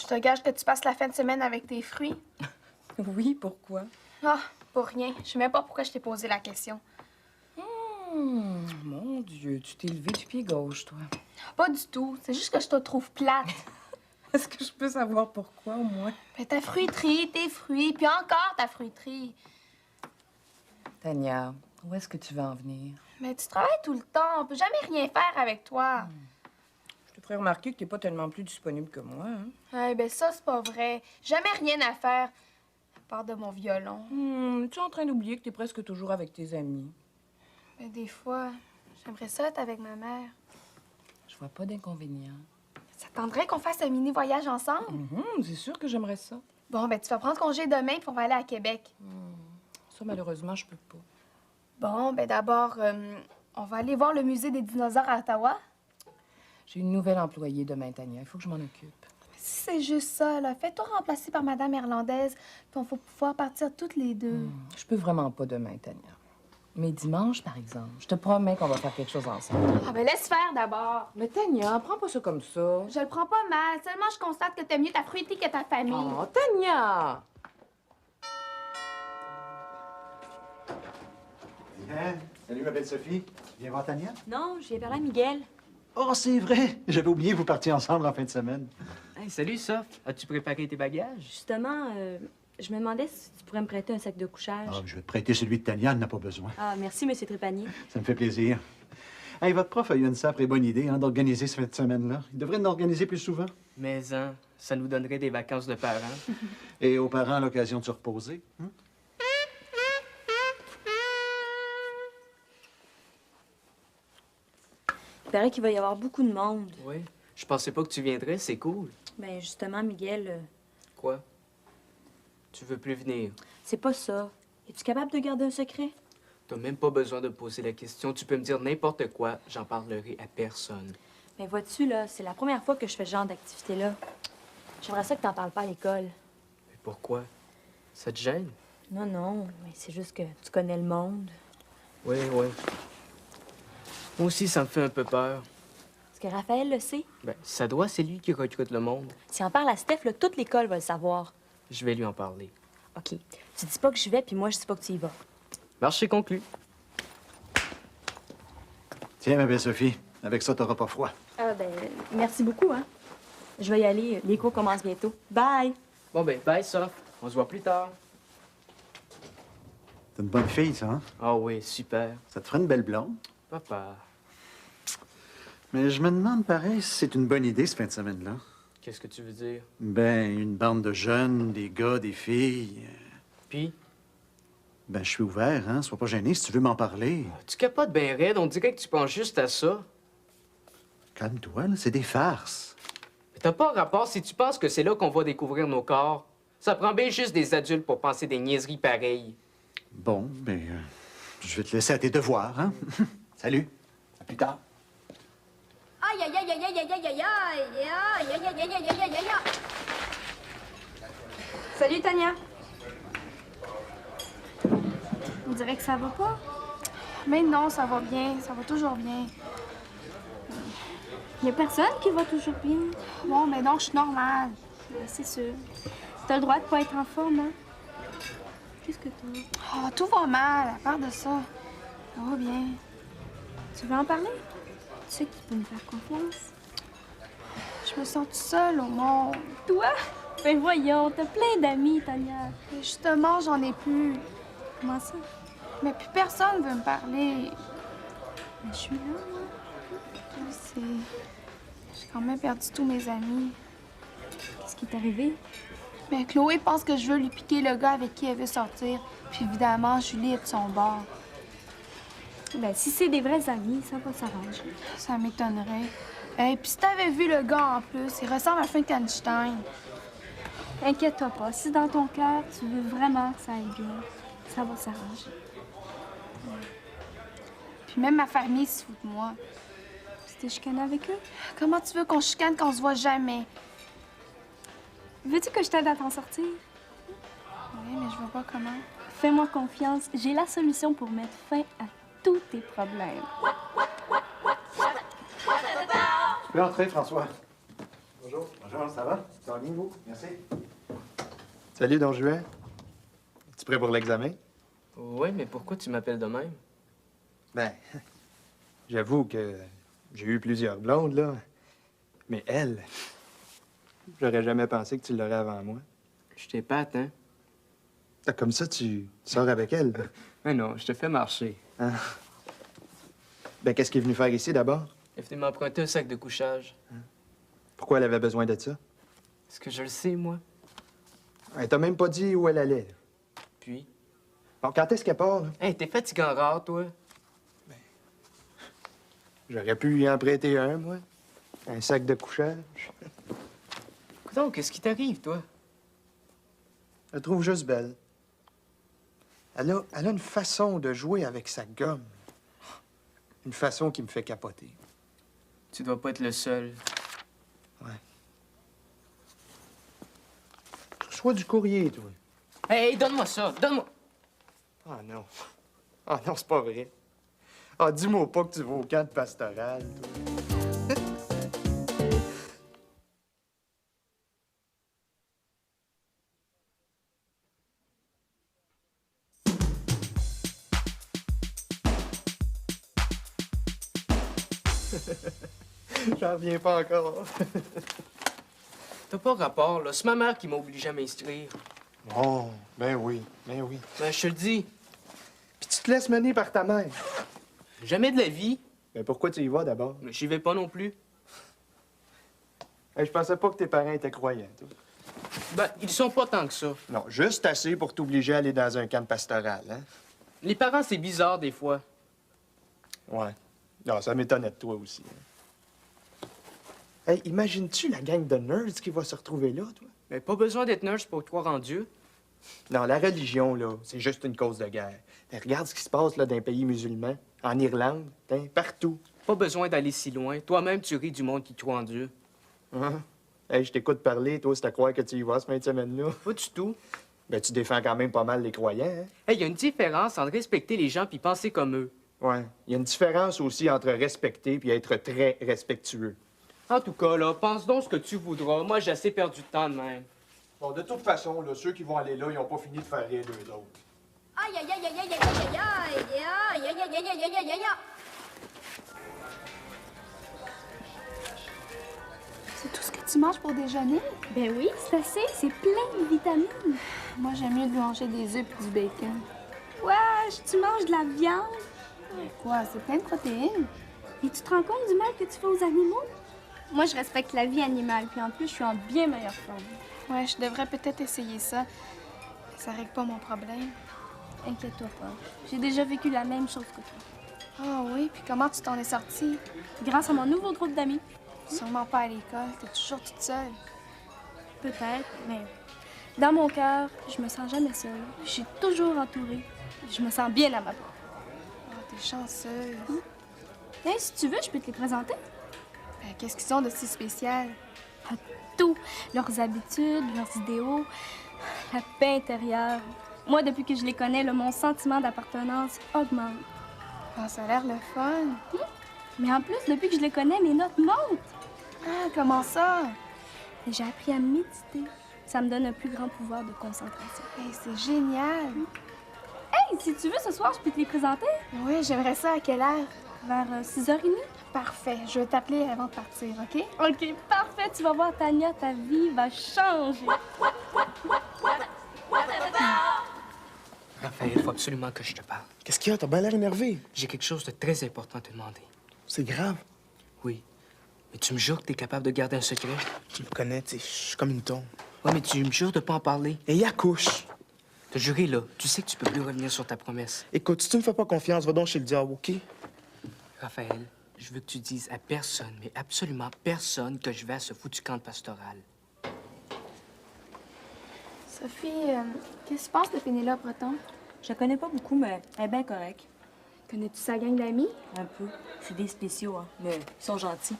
te gage que tu passes la fin de semaine avec tes fruits. Oui, pourquoi? Ah, pour rien. Je sais même pas pourquoi je t'ai posé la question. Mon Dieu, tu t'es levé du pied gauche, toi. Pas du tout. C'est juste que je te trouve plate. Est-ce que je peux savoir pourquoi, au moins? Mais ta fruiterie, tes fruits, puis encore ta fruiterie. Tania, où est-ce que tu veux en venir? Mais tu travailles tout le temps. On peut jamais rien faire avec toi. Je te ferai remarquer que t'es pas tellement plus disponible que moi, hein? Eh ben ça, c'est pas vrai. Jamais rien à faire. À part de mon violon. Tu es en train d'oublier que t'es presque toujours avec tes amis. Mais des fois, j'aimerais ça être avec ma mère. Je vois pas d'inconvénient. Ça te tenterait qu'on fasse un mini-voyage ensemble? C'est sûr que j'aimerais ça. Bon, ben tu vas prendre congé demain, puis on va aller à Québec. Ça, malheureusement, je peux pas. Bon, ben d'abord, on va aller voir le musée des dinosaures à Ottawa. J'ai une nouvelle employée demain, Tania. Il faut que je m'en occupe. Si c'est juste ça, là, fais-toi remplacer par Madame Irlandaise, puis on va pouvoir partir toutes les deux. Je peux vraiment pas demain, Tania. Mais dimanche, par exemple, je te promets qu'on va faire quelque chose ensemble. Ah ben laisse faire d'abord. Mais Tania, prends pas ça comme ça. Je le prends pas mal, seulement je constate que t'aimes mieux ta fruiterie que ta famille. Oh, Tania! Hein? Salut, ma belle Sophie. Tu viens voir Tania? Non, j'ai parlé à Miguel. Oh, c'est vrai! J'avais oublié que vous partiez ensemble en fin de semaine. Hey, salut, Soph. As-tu préparé tes bagages? Justement, je me demandais si tu pourrais me prêter un sac de couchage. Ah, je vais te prêter celui de Tania, elle n'a pas besoin. Ah, merci, Monsieur Trépanier. Ça me fait plaisir. Hey, votre prof a eu une sacrée bonne idée hein, d'organiser cette semaine-là. Il devrait nous organiser plus souvent. Mais, hein, ça nous donnerait des vacances de parents. Et aux parents, l'occasion de se reposer. Il paraît qu'il va y avoir beaucoup de monde. Oui. Je pensais pas que tu viendrais, c'est cool. Ben justement, Miguel, Quoi? Tu veux plus venir? c'est pas ça. Es-tu capable de garder un secret? T'as même pas besoin de me poser la question. Tu peux me dire n'importe quoi, j'en parlerai à personne. Ben vois-tu, là, c'est la première fois que je fais ce genre d'activité-là. J'aimerais ça que t'en parles pas à l'école. Mais pourquoi? Ça te gêne? Non, non, mais c'est juste que tu connais le monde. Oui, oui. Moi aussi, ça me fait un peu peur. Est-ce que Raphaël le sait? Ben, ça doit, c'est lui qui recrute le monde. Si on parle à Steph, là, toute l'école va le savoir. Je vais lui en parler. OK. Tu dis pas que je vais, puis moi, je dis pas que tu y vas. Marché conclu. Tiens, ma belle Sophie, avec ça, t'auras pas froid. Ah, ben, merci beaucoup, hein. Je vais y aller. Les cours commencent bientôt. Bye! Bon, ben, bye, Soph. On se voit plus tard. T'es une bonne fille, ça, hein? Ah oui, super. Ça te ferait une belle blonde. Papa, Mais je me demande, pareil, si c'est une bonne idée, cette fin de semaine-là. qu'est-ce que tu veux dire? Ben, une bande de jeunes, des gars, des filles. Puis, Ben, je suis ouvert, hein? Sois pas gêné si tu veux m'en parler. tu capotes bien raide. On dirait que tu penses juste à ça. Calme-toi, là, c'est des farces. Mais t'as pas rapport si tu penses que c'est là qu'on va découvrir nos corps. Ça prend bien juste des adultes pour penser des niaiseries pareilles. Bon, ben, je vais te laisser à tes devoirs, hein? Salut. À plus tard. Aïe, aïe, aïe, aïe, aïe, aïe, aïe, aïe, aïe, aïe, aïe, aïe, aïe, aïe, aïe, aïe. Salut, Tania. On dirait que ça va pas. Mais non, ça va bien. Ça va toujours bien. Y a personne qui va toujours bien. Bon, mais donc, je suis normale. C'est sûr. T'as le droit de pas être en forme, hein? Qu'est-ce que t'as? Ah, tout va mal, à part de ça. Ça va bien. Tu veux en parler? Tu sais que tu peux me faire confiance. Je me sens toute seule au monde. Toi? Ben voyons, t'as plein d'amis, Tania. Et justement, j'en ai plus. Comment ça? Mais plus personne veut me parler. Ben, je suis là, moi. Je sais. J'ai quand même perdu tous mes amis. Qu'est-ce qui t'est arrivé? Mais Chloé pense que je veux lui piquer le gars avec qui elle veut sortir. Puis évidemment, Julie est de son bord. Ben, si c'est des vrais amis, ça va s'arranger. Ça m'étonnerait. Et puis si t'avais vu le gars en plus, il ressemble à Frankenstein. Inquiète-toi pas. Si dans ton cœur, tu veux vraiment que ça aille bien, ça va s'arranger. Puis même ma famille se fout de moi. Tu t'es chicané avec eux? Comment tu veux qu'on chicane quand on se voit jamais? Veux-tu que je t'aide à t'en sortir? Oui, mais je vois pas comment. Fais-moi confiance. J'ai la solution pour mettre fin à tous tes problèmes. Tu peux entrer, François. Bonjour. Bonjour. Bonjour, ça va? Ça va bien, vous? Merci. Salut, Don Juan. Es-tu prêt pour l'examen? Oui, mais pourquoi tu m'appelles de même? Ben, j'avoue que j'ai eu plusieurs blondes, là. Mais elle, j'aurais jamais pensé que tu l'aurais avant moi. Je t'épate, hein? Ah, comme ça, tu sors avec elle. Mais non, je te fais marcher. Ah. Ben, qu'est-ce qu'il est venu faire ici, d'abord? Elle est venue m'emprunter un sac de couchage. Pourquoi elle avait besoin de ça? Est-ce que je le sais, moi? Elle t'a même pas dit où elle allait. Puis? Bon, quand est-ce qu'elle part, là? Hey, t'es fatigant rare, toi. J'aurais pu lui en prêter un, moi. Un sac de couchage. Donc, qu'est-ce qui t'arrive, toi? Je la trouve juste belle. Elle a une façon de jouer avec sa gomme. Une façon qui me fait capoter. Tu dois pas être le seul. Ouais. Tu reçois du courrier, toi. Hey, donne-moi ça, donne-moi! Ah non. Ah non, c'est pas vrai. Ah, dis-moi pas que tu vas au camp de pastoral, toi. J'en reviens pas encore. T'as pas rapport, là. C'est ma mère qui m'a obligé à m'inscrire. Oh, ben oui, ben oui. Ben, je te le dis, Puis tu te laisses mener par ta mère. jamais de la vie. Ben pourquoi tu y vas d'abord? Mais j'y vais pas non plus. Hey, je pensais pas que tes parents étaient croyants, toi. Ben, ils sont pas tant que ça. Non, juste assez pour t'obliger à aller dans un camp de pastoral, hein? Les parents, c'est bizarre, des fois. Ouais. Non, ça m'étonnait de toi aussi. Hein. Hey, imagines-tu la gang de nerds qui va se retrouver là, toi? Mais pas besoin d'être nurse pour croire en Dieu. Non, la religion, là, c'est juste une cause de guerre. Mais regarde ce qui se passe, là, dans les pays musulmans, en Irlande, hein, partout. Pas besoin d'aller si loin. Toi-même, tu ris du monde qui croit en Dieu. Hein? Hey, je t'écoute parler, toi, c'est à croire que tu y vas, cette fin de semaine-là. Pas du tout. Ben, tu défends quand même pas mal les croyants, hein? Hey, il y a une différence entre respecter les gens puis penser comme eux. Ouais. Il y a une différence aussi entre respecter puis être très respectueux. En tout cas, là, pense donc ce que tu voudras. Moi, j'ai assez perdu de temps de même. Bon, de toute façon, là, ceux qui vont aller là, ils ont pas fini de faire rire d'eux autres. Aïe, aïe, aïe, aïe, aïe, aïe, aïe, aïe, aïe, aïe, aïe, aïe, aïe, aïe, aïe. C'est tout ce que tu manges pour déjeuner? Ben oui, c'est assez. C'est plein de vitamines. Moi, j'aime mieux de manger des œufs et du bacon. Wesh, tu manges de la viande. Quoi? C'est plein de protéines. Et tu te rends compte du mal que tu fais aux animaux? Moi, je respecte la vie animale, puis en plus, je suis en bien meilleure forme. Ouais, je devrais peut-être essayer ça. Ça règle pas mon problème. Inquiète-toi pas. J'ai déjà vécu la même chose que toi. Ah oui? Puis comment tu t'en es sortie? Grâce à mon nouveau groupe d'amis. Sûrement pas à l'école. T'es toujours toute seule. Peut-être, mais dans mon cœur, je me sens jamais seule. Je suis toujours entourée. Je me sens bien à ma place. Ah, t'es chanceuse. Hey, si tu veux, je peux te les présenter. Ben, qu'est-ce qu'ils ont de si spécial? Tout. Leurs habitudes, leurs idéaux, la paix intérieure. Moi, depuis que je les connais, là, mon sentiment d'appartenance augmente. Ah, ça a l'air le fun. Mais en plus, depuis que je les connais, mes notes montent. Ah, comment ça? Et j'ai appris à méditer. Ça me donne un plus grand pouvoir de concentration. Hey, c'est génial. Hey, si tu veux, ce soir, je peux te les présenter. Oui, j'aimerais ça à quelle heure? Vers 6h30. Parfait. Je vais t'appeler avant de partir, OK? OK, parfait. Tu vas voir, Tania, ta vie va changer. Raphaël, il faut absolument que je te parle. Qu'est-ce qu'il y a? T'as bien l'air énervé. J'ai quelque chose de très important à te demander. C'est grave. Oui. Mais tu me jures que t'es capable de garder un secret? Tu me connais, tu sais, je suis comme une tombe. Ouais, mais tu me jures de pas en parler. Et accouche. T'as juré, là. Tu sais que tu peux plus revenir sur ta promesse. Écoute, si tu me fais pas confiance, va donc chez le diable, OK? Raphaël, je veux que tu dises à personne, mais absolument personne, que je vais à ce foutu camp de pastoral. Sophie, qu'est-ce qui se passe de Pénélope Breton? Je la connais pas beaucoup, mais elle est bien correcte. Connais-tu sa gang d'amis? Un peu. C'est des spéciaux, hein. Mais ils sont gentils.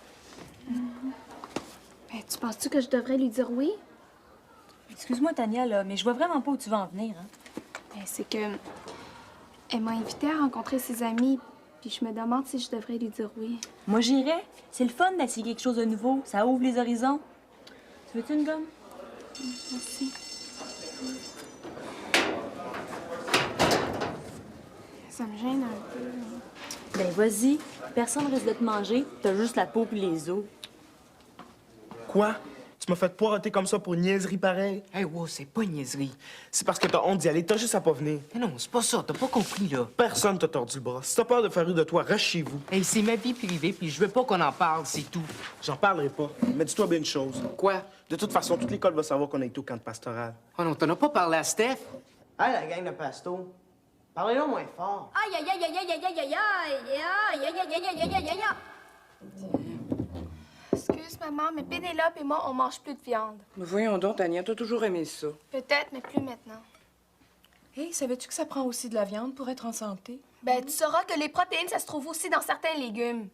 Ben, tu penses-tu que je devrais lui dire oui? Excuse-moi, Tania, là, mais je vois vraiment pas où tu vas en venir, hein. Ben, c'est que... Elle m'a invitée à rencontrer ses amis, puis je me demande si je devrais lui dire oui. Moi, j'irais. C'est le fun d'essayer quelque chose de nouveau. Ça ouvre les horizons. Tu veux-tu une gomme? Merci. Ça me gêne un peu. Ben vas-y. Personne risque de te manger. T'as juste la peau puis les os. Quoi? Tu m'as fait poireauter comme ça pour une niaiserie pareille? Hey, wow, c'est pas une niaiserie. C'est parce que t'as honte d'y aller, t'as juste à pas venir. Mais non, c'est pas ça, t'as pas compris, là. Personne t'a tordu le bras. Si t'as peur de faire rire de toi, reste chez vous. Hey, c'est ma vie privée, puis je veux pas qu'on en parle, c'est tout. J'en parlerai pas. Mais dis-toi bien une chose. Quoi? De toute façon, toute l'école va savoir qu'on a été au camp de pastoral. Oh non, t'en as pas parlé à Steph? Hey, la gang de pasto, parlez-le moins fort. Aïe, aïe, aïe, aïe, aïe, aïe, aïe, aïe, aïe, aïe, aïe, aïe, aïe, aïe, aïe, aïe. Excuse, maman, mais Pénélope et moi, on mange plus de viande. Mais voyons donc, Tania, t'as toujours aimé ça. Peut-être, mais plus maintenant. Hey, savais-tu que ça prend aussi de la viande pour être en santé? Ben, tu sauras que les protéines, ça se trouve aussi dans certains légumes.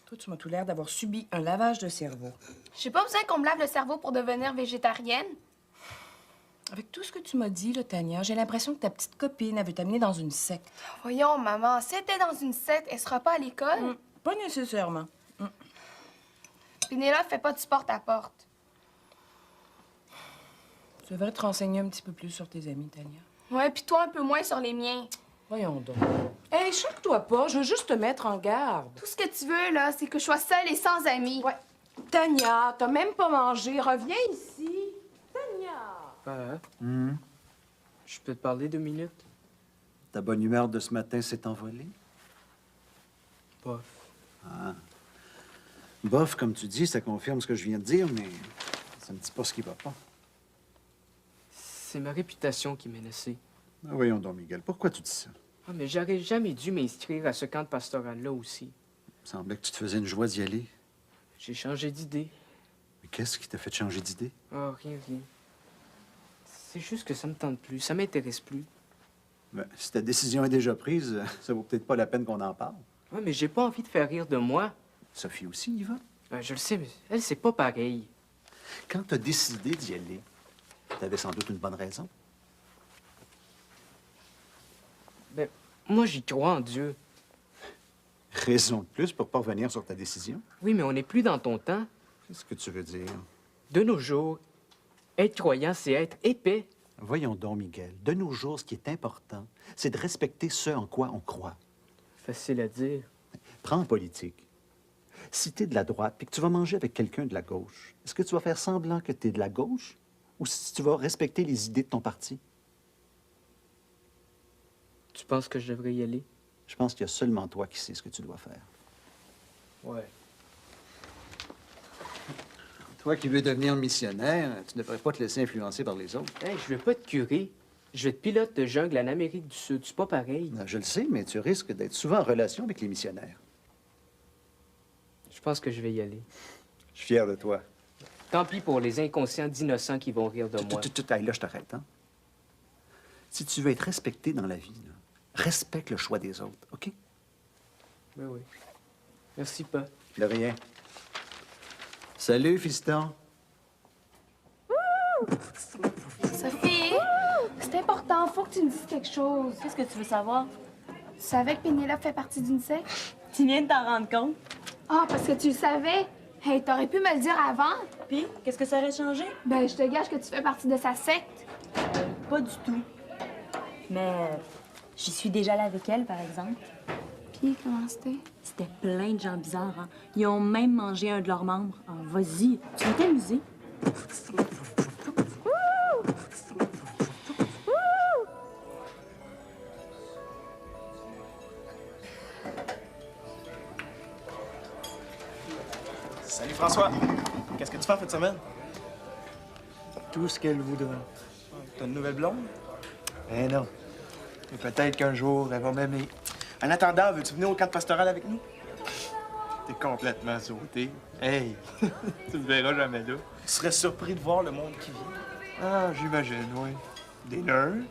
Toi, tu m'as tout l'air d'avoir subi un lavage de cerveau. J'ai pas besoin qu'on me lave le cerveau pour devenir végétarienne. Avec tout ce que tu m'as dit, là, Tania, j'ai l'impression que ta petite copine avait t'amener dans une secte. Voyons, maman, si elle était dans une secte, elle sera pas à l'école. Pas nécessairement. Pénélope fait pas du porte-à-porte. Tu devrais te renseigner un petit peu plus sur tes amis, Tania. Ouais, puis toi un peu moins sur les miens. Voyons donc. Hey, choque-toi pas, je veux juste te mettre en garde. Tout ce que tu veux, là, c'est que je sois seule et sans amis. Ouais. Tania, t'as même pas mangé, reviens ici. Tania! Je peux te parler 2 minutes? Ta bonne humeur de ce matin s'est envolée? Bof. Ah. Bof, comme tu dis, ça confirme ce que je viens de dire, mais ça me dit pas ce qui va pas. C'est ma réputation qui m'est menacée. Ah, voyons donc, Miguel, pourquoi tu dis ça? Ah, mais j'aurais jamais dû m'inscrire à ce camp de pastoral-là aussi. Il me semblait que tu te faisais une joie d'y aller. J'ai changé d'idée. Mais qu'est-ce qui t'a fait changer d'idée? Ah, rien. C'est juste que ça me tente plus, ça m'intéresse plus. Ben, si ta décision est déjà prise, ça vaut peut-être pas la peine qu'on en parle. Ouais, mais j'ai pas envie de faire rire de moi. Sophie aussi y va. Je le sais, mais elle, c'est pas pareil. Quand t'as décidé d'y aller, t'avais sans doute une bonne raison. Ben, moi, j'y crois en Dieu. Raison de plus pour pas revenir sur ta décision? Oui, mais on n'est plus dans ton temps. Qu'est-ce que tu veux dire? De nos jours, être croyant, c'est être épais. Voyons donc, Miguel. De nos jours, ce qui est important, c'est de respecter ce en quoi on croit. Facile à dire. Prends en politique. Si t'es de la droite puis que tu vas manger avec quelqu'un de la gauche, est-ce que tu vas faire semblant que t'es de la gauche ou si tu vas respecter les idées de ton parti? Tu penses que je devrais y aller? Je pense qu'il y a seulement toi qui sais ce que tu dois faire. Ouais. Toi qui veux devenir missionnaire, tu ne devrais pas te laisser influencer par les autres. Hey, je veux pas être curé. Je vais être pilote de jungle en Amérique du Sud. C'est pas pareil. Je le sais, mais tu risques d'être souvent en relation avec les missionnaires. Je pense que je vais y aller. Je suis fier de toi. Tant pis pour les inconscients d'innocents qui vont rire de moi. Hey, là, je t'arrête, hein? Si tu veux être respecté dans la vie, là, respecte le choix des autres, OK? Oui, oui. Merci, pas. De rien. Salut, fiston. Sophie, c'est important, faut que tu me dises quelque chose. Qu'est-ce que tu veux savoir? Tu savais que Pénélope fait partie d'une secte? Tu viens de t'en rendre compte? Ah, parce que tu le savais? Hey, t'aurais pu me le dire avant. Puis, qu'est-ce que ça aurait changé? Ben, je te gage que tu fais partie de sa secte. Pas du tout. Mais j'y suis déjà allée avec elle, par exemple. Puis, comment c'était? C'était plein de gens bizarres, hein. Ils ont même mangé un de leurs membres. Ah, vas-y, tu vas t'amuser. Salut François. Qu'est-ce que tu fais en fin de semaine? Tout ce qu'elle voudra. T'as une nouvelle blonde? Eh non. Mais peut-être qu'un jour, elle va m'aimer. En attendant, veux-tu venir au camp de pastoral avec nous? T'es complètement sauté. Hey, tu me verras jamais là. Tu serais surpris de voir le monde qui vit. Ah, j'imagine, oui. Des nerds,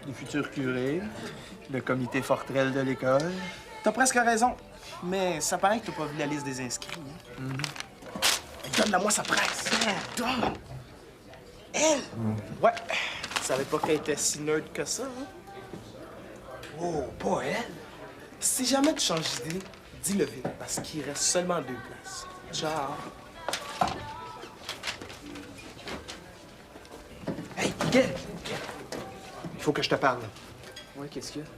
des futurs curés, le comité forterelle de l'école. T'as presque raison. Mais ça paraît que t'as pas vu la liste des inscrits. Hein? Donne-la-moi sa presse. Donne! Elle? Ouais. Tu savais pas qu'elle était si nerd que ça, hein? Oh, pas elle. Si jamais tu changes d'idée, dis-le vite, parce qu'il reste seulement 2 places. Ciao. Miguel! Il faut que je te parle. Ouais, qu'est-ce qu'il y a?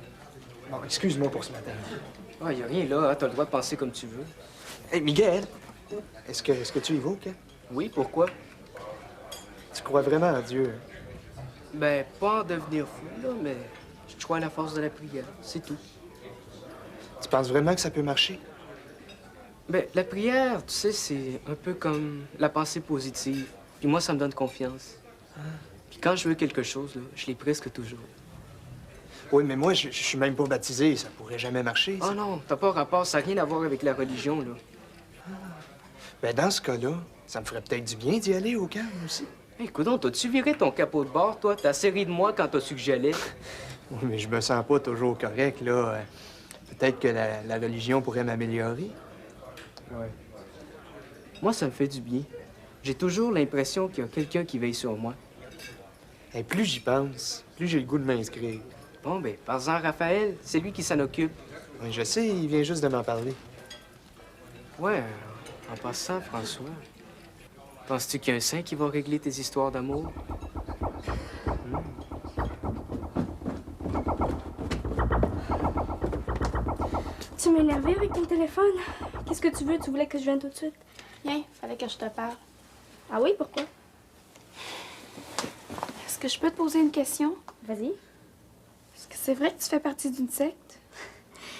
Bon, excuse-moi pour ce matin. Ah, y a rien là, hein, t'as le droit de penser comme tu veux. Hey, Miguel! Est-ce que tu y vas, OK? Oui, pourquoi? Tu crois vraiment en Dieu? Ben, pas en devenir fou, là, mais je crois à la force de la prière, c'est tout. Tu penses vraiment que ça peut marcher? Ben, la prière, tu sais, c'est un peu comme la pensée positive. Puis moi, ça me donne confiance. Puis quand je veux quelque chose, là, je l'ai presque toujours. Oui, mais moi, je suis même pas baptisé. Ça pourrait jamais marcher, ça. Oh non, t'as pas rapport, ça n'a rien à voir avec la religion, là. Ben, dans ce cas-là, ça me ferait peut-être du bien d'y aller au camp, aussi. Hey, coudonc, t'as-tu viré ton capot de bord, toi? T'as serré de moi quand t'as su que j'allais. Oui, mais je me sens pas toujours correct, là. Peut-être que la religion pourrait m'améliorer. Ouais. Moi, ça me fait du bien. J'ai toujours l'impression qu'il y a quelqu'un qui veille sur moi. Et plus j'y pense, plus j'ai le goût de m'inscrire. Bon, ben, parle-en à Raphaël. C'est lui qui s'en occupe. Oui, je sais, il vient juste de m'en parler. Ouais, en passant, François, penses-tu qu'il y a un saint qui va régler tes histoires d'amour? Tu m'as énervé avec ton téléphone. Qu'est-ce que tu veux? Tu voulais que je vienne tout de suite? Viens, fallait que je te parle. Ah oui, pourquoi? Est-ce que je peux te poser une question? Vas-y. Est-ce que c'est vrai que tu fais partie d'une secte?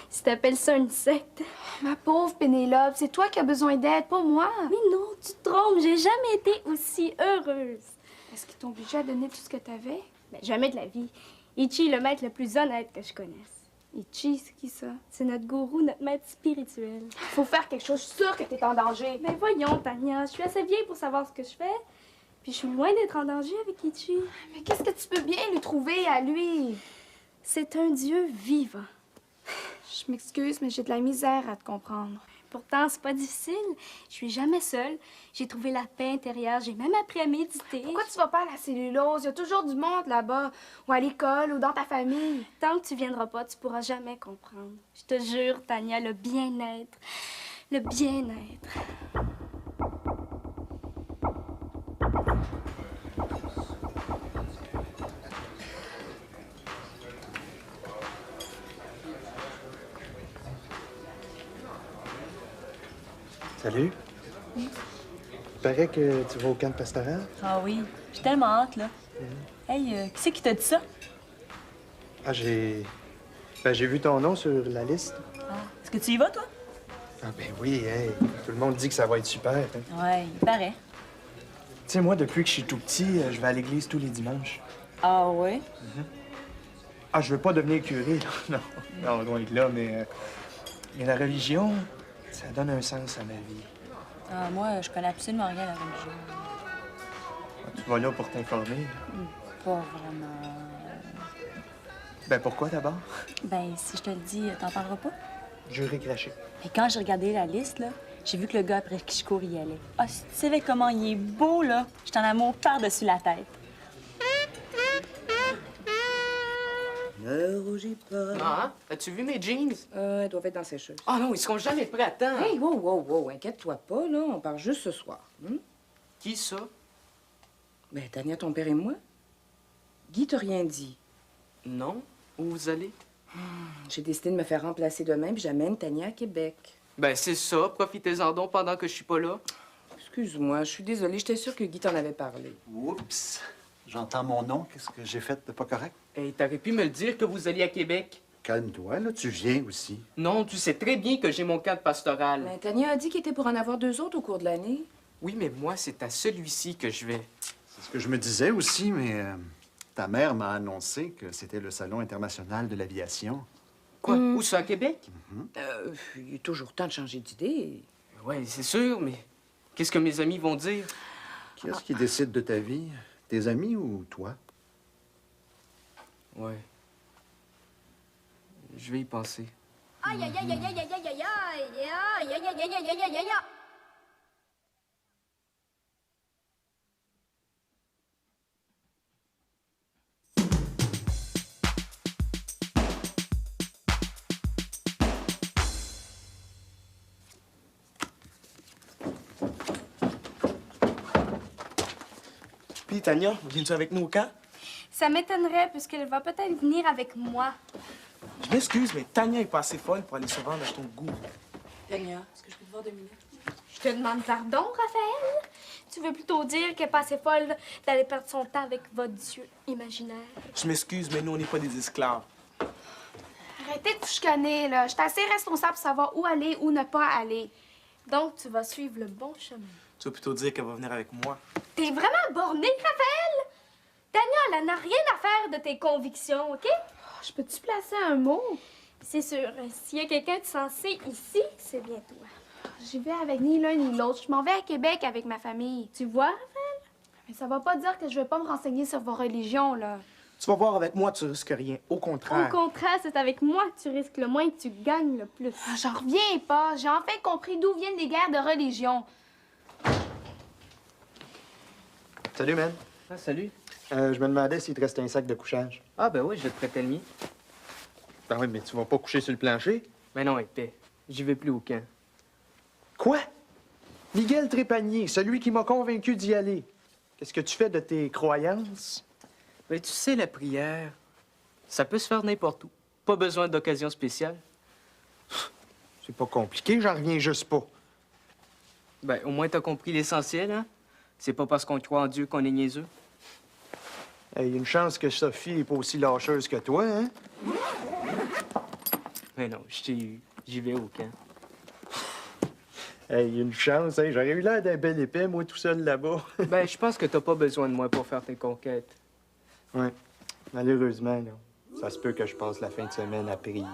Si t'appelles ça une secte. Ma pauvre Pénélope, c'est toi qui as besoin d'aide, pas moi. Mais non, tu te trompes. J'ai jamais été aussi heureuse. Est-ce qu'ils t'ont obligé à donner tout ce que t'avais? Ben, jamais de la vie. Ichi est le maître le plus honnête que je connaisse. Ichi, c'est qui ça? C'est notre gourou, notre maître spirituel. Faut faire quelque chose, je suis sûre que t'es en danger. Mais voyons, Tania, je suis assez vieille pour savoir ce que je fais. Puis je suis loin d'être en danger avec Ichi. Mais qu'est-ce que tu peux bien lui trouver à lui? C'est un dieu vivant. Je m'excuse, mais j'ai de la misère à te comprendre. Pourtant, c'est pas difficile. Je suis jamais seule. J'ai trouvé la paix intérieure. J'ai même appris à méditer. Pourquoi tu vas pas à la cellulose? Il y a toujours du monde là-bas. Ou à l'école, ou dans ta famille. Tant que tu viendras pas, tu pourras jamais comprendre. Je te jure, Tania, le bien-être. Le bien-être. Salut. Il paraît que tu vas au camp de pastoral. Ah oui, j'ai tellement hâte, là. Hey, qui c'est qui t'a dit ça? Ah, j'ai vu ton nom sur la liste. Ah, est-ce que tu y vas, toi? Ah, ben oui, hey. Tout le monde dit que ça va être super. Hein. Ouais, il paraît. Tu sais, moi, depuis que je suis tout petit, je vais à l'église tous les dimanches. Ah ouais? Ah, je veux pas devenir curé, là. Non, loin de là, mais la religion, ça donne un sens à ma vie. Ah, moi, je connais absolument rien à la religion. Ah, tu vas là pour t'informer. Pas vraiment. Ben, pourquoi d'abord? Ben, si je te le dis, t'en parleras pas? Juré craché. Mais quand j'ai regardé la liste, là, j'ai vu que le gars après qui je cours y allait. Ah, si tu savais comment il est beau, là, j'étais en amour par-dessus la tête. Ne rougis pas. Ah, as-tu vu mes jeans? Elles doivent être dans ses cheveux. Ah non, ils seront jamais prêts à temps. Hey, wow, wow, wow, inquiète-toi pas, là. On part juste ce soir. Qui ça? Ben, Tania, ton père et moi. Guy t'a rien dit. Non. Où vous allez? J'ai décidé de me faire remplacer demain, puis j'amène Tania à Québec. Ben, c'est ça. Profitez-en donc pendant que je suis pas là. Excuse-moi, je suis désolée. J'étais sûre que Guy t'en avait parlé. Oups! J'entends mon nom. Qu'est-ce que j'ai fait de pas correct? Hey, t'aurais pu me le dire que vous alliez à Québec. Calme-toi, là, tu viens aussi. Non, tu sais très bien que j'ai mon camp de pastoral. Ben, Tania a dit qu'il était pour en avoir 2 autres au cours de l'année. Oui, mais moi, c'est à celui-ci que je vais. C'est ce que je me disais aussi, mais ta mère m'a annoncé que c'était le Salon international de l'aviation. Quoi? Où ça, à Québec? Il est toujours temps de changer d'idée. Oui, c'est sûr, mais qu'est-ce que mes amis vont dire? Qui est-ce qui décide de ta vie? Tes amis ou toi? Ouais. Je vais y penser. Aïe, aïe, aïe, aïe, aïe, aïe, aïe, aïe, aïe, aïe, aïe, aïe, aïe, aïe, aïe, aïe. Puis, Tania, viens-tu avec nous au camp? Ça m'étonnerait puisqu'elle va peut-être venir avec moi. Je m'excuse, mais Tania est pas assez folle pour aller se vendre à ton goût. Tania, est-ce que je peux te voir 2 minutes? Je te demande pardon, Raphaël. Tu veux plutôt dire qu'elle est pas assez folle d'aller perdre son temps avec votre Dieu imaginaire. Je m'excuse, mais nous, on n'est pas des esclaves. Arrêtez de vous chicaner, là. Je suis assez responsable pour savoir où aller, où ne pas aller. Donc, tu vas suivre le bon chemin. Tu vas plutôt dire qu'elle va venir avec moi. T'es vraiment borné, Raphaël? Tania, elle n'a rien à faire de tes convictions, OK? Je peux-tu placer un mot? C'est sûr. S'il y a quelqu'un de sensé ici, c'est bien toi. J'y vais avec ni l'un ni l'autre. Je m'en vais à Québec avec ma famille. Tu vois, Raphaël? Mais ça va pas dire que je vais pas me renseigner sur vos religions, là. Tu vas voir, avec moi, tu risques rien. Au contraire. Au contraire, c'est avec moi que tu risques le moins et que tu gagnes le plus. Ah, j'en reviens pas. J'ai enfin compris d'où viennent les guerres de religion. Salut, man. Ah, salut. Je me demandais s'il te restait un sac de couchage. Ah, ben oui, je vais te prêter le mien. Ben oui, mais tu vas pas coucher sur le plancher. Ben non, épais. J'y vais plus au camp. Quoi? Miguel Trépanier, celui qui m'a convaincu d'y aller. Qu'est-ce que tu fais de tes croyances? Ben, tu sais, la prière, ça peut se faire n'importe où. Pas besoin d'occasion spéciale. C'est pas compliqué, j'en reviens juste pas. Ben, au moins, t'as compris l'essentiel, hein? C'est pas parce qu'on croit en Dieu qu'on est niaiseux. Il y a une chance que Sophie est pas aussi lâcheuse que toi, hein? Mais non, j'y vais au camp. Il y a une chance, hein? J'aurais eu l'air d'un bel épais, moi, tout seul là-bas. Ben, je pense que t'as pas besoin de moi pour faire tes conquêtes. Ouais. Malheureusement, là, ça se peut que je passe la fin de semaine à prier.